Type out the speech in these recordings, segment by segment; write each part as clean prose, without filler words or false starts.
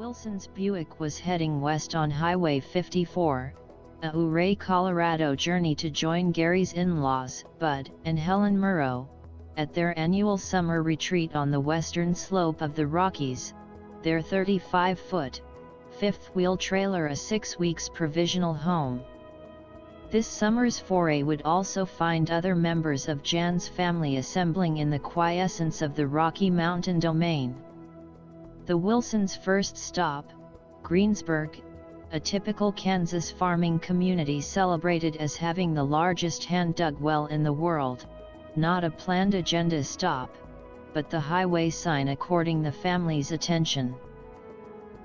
Wilson's Buick was heading west on Highway 54, a Ouray, Colorado journey to join Gary's in-laws, Bud and Helen Murrow, at their annual summer retreat on the western slope of the Rockies, their 35-foot, fifth-wheel trailer a 6 weeks provisional home. This summer's foray would also find other members of Jan's family assembling in the quiescence of the Rocky Mountain domain. The Wilsons' first stop, Greensburg, a typical Kansas farming community celebrated as having the largest hand-dug well in the world, not a planned agenda stop, but the highway sign according the family's attention.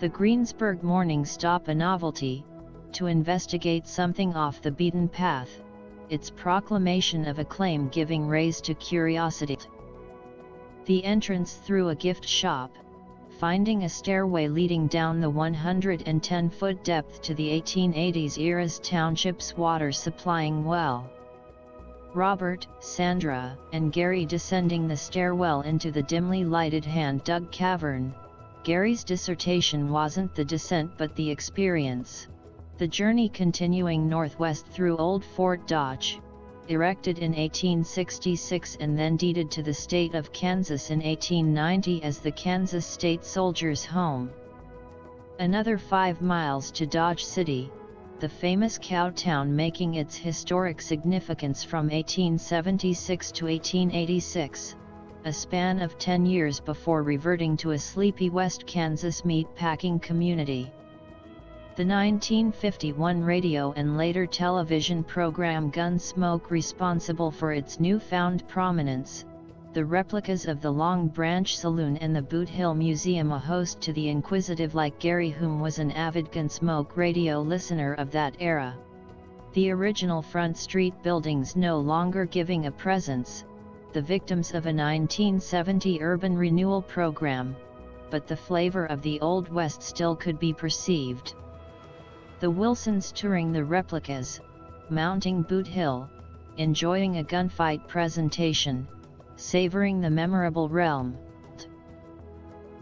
The Greensburg morning stop a novelty, to investigate something off the beaten path, its proclamation of acclaim giving rise to curiosity. The entrance through a gift shop, finding a stairway leading down the 110-foot depth to the 1880s era's township's water supplying well. Robert, Sandra, and Gary descending the stairwell into the dimly lighted hand-dug cavern. Gary's dissertation wasn't the descent but the experience. The journey continuing northwest through Old Fort Dodge, erected in 1866 and then deeded to the state of Kansas in 1890 as the Kansas State Soldiers' Home. Another 5 miles to Dodge City, the famous cow town making its historic significance from 1876 to 1886, a span of 10 years before reverting to a sleepy West Kansas meat-packing community. The 1951 radio and later television program Gunsmoke responsible for its newfound prominence, the replicas of the Long Branch Saloon and the Boot Hill Museum a host to the inquisitive like Gary whom was an avid Gunsmoke radio listener of that era. The original Front Street buildings no longer giving a presence, the victims of a 1970 urban renewal program, but the flavor of the Old West still could be perceived. The Wilsons touring the replicas, mounting Boot Hill, enjoying a gunfight presentation, savoring the memorable realm.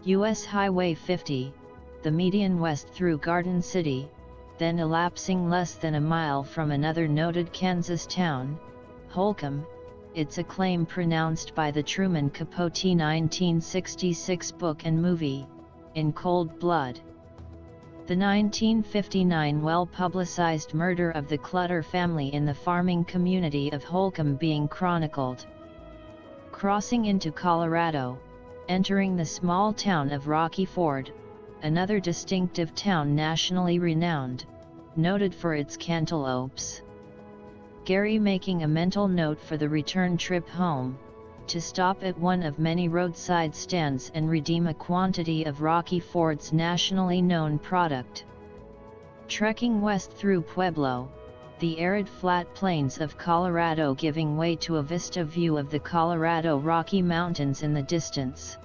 U.S. Highway 50, the median west through Garden City, then elapsing less than a mile from another noted Kansas town, Holcomb, its acclaim pronounced by the Truman Capote 1966 book and movie, In Cold Blood. The 1959 well-publicized murder of the Clutter family in the farming community of Holcomb being chronicled. Crossing into Colorado, entering the small town of Rocky Ford, another distinctive town nationally renowned, noted for its cantaloupes. Gary making a mental note for the return trip home, to stop at one of many roadside stands and redeem a quantity of Rocky Ford's nationally known product. Trekking west through Pueblo, the arid flat plains of Colorado giving way to a vista view of the Colorado Rocky Mountains in the distance.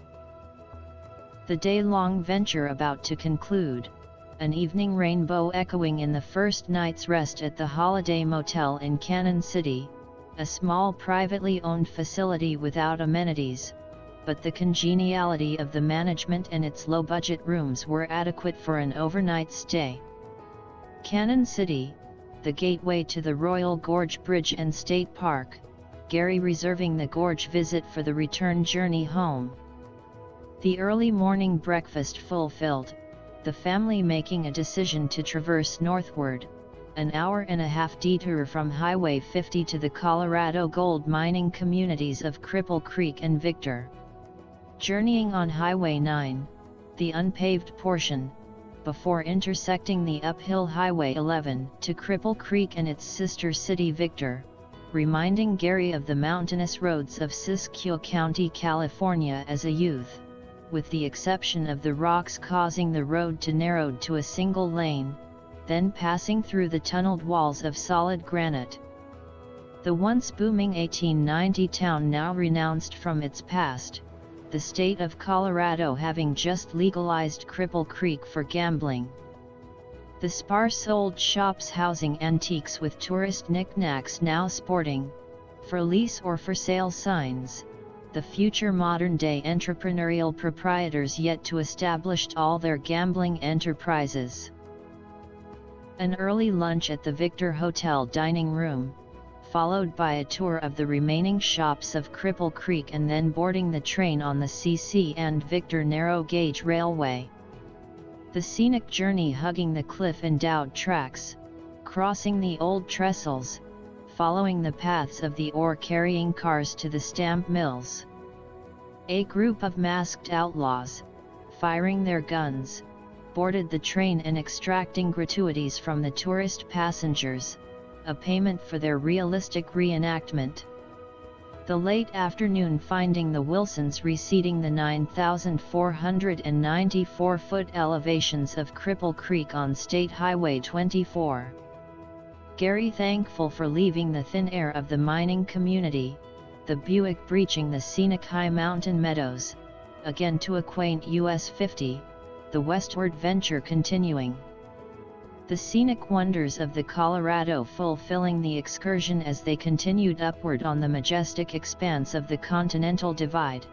The day-long venture about to conclude, an evening rainbow echoing in the first night's rest at the Holiday Motel in Cannon City, a small privately owned facility without amenities, but the congeniality of the management and its low-budget rooms were adequate for an overnight stay. Cannon City, the gateway to the Royal Gorge Bridge and State Park, Gary reserving the gorge visit for the return journey home. The early morning breakfast fulfilled, the family making a decision to traverse northward, an hour-and-a-half detour from Highway 50 to the Colorado gold mining communities of Cripple Creek and Victor. Journeying on Highway 9, the unpaved portion, before intersecting the uphill Highway 11 to Cripple Creek and its sister city Victor, reminding Gary of the mountainous roads of Siskiyou County, California as a youth, with the exception of the rocks causing the road to narrow to a single lane, then passing through the tunneled walls of solid granite. The once booming 1890 town now renounced from its past, the state of Colorado having just legalized Cripple Creek for gambling. The sparse old shops housing antiques with tourist knickknacks now sporting, for lease or for sale signs, the future modern-day entrepreneurial proprietors yet to establish all their gambling enterprises. An early lunch at the Victor Hotel dining room, followed by a tour of the remaining shops of Cripple Creek and then boarding the train on the CC and Victor narrow gauge railway. The scenic journey hugging the cliff-endowed tracks, crossing the old trestles, following the paths of the ore-carrying cars to the stamp mills. A group of masked outlaws, firing their guns, boarded the train and extracting gratuities from the tourist passengers, a payment for their realistic reenactment. The late afternoon finding the Willsons receding the 9,494-foot elevations of Cripple Creek on State Highway 24. Gary thankful for leaving the thin air of the mining community, the Buick breaching the scenic high mountain meadows, again to a quaint US 50, the westward venture continuing. The scenic wonders of the Colorado fulfilling the excursion as they continued upward on the majestic expanse of the Continental Divide.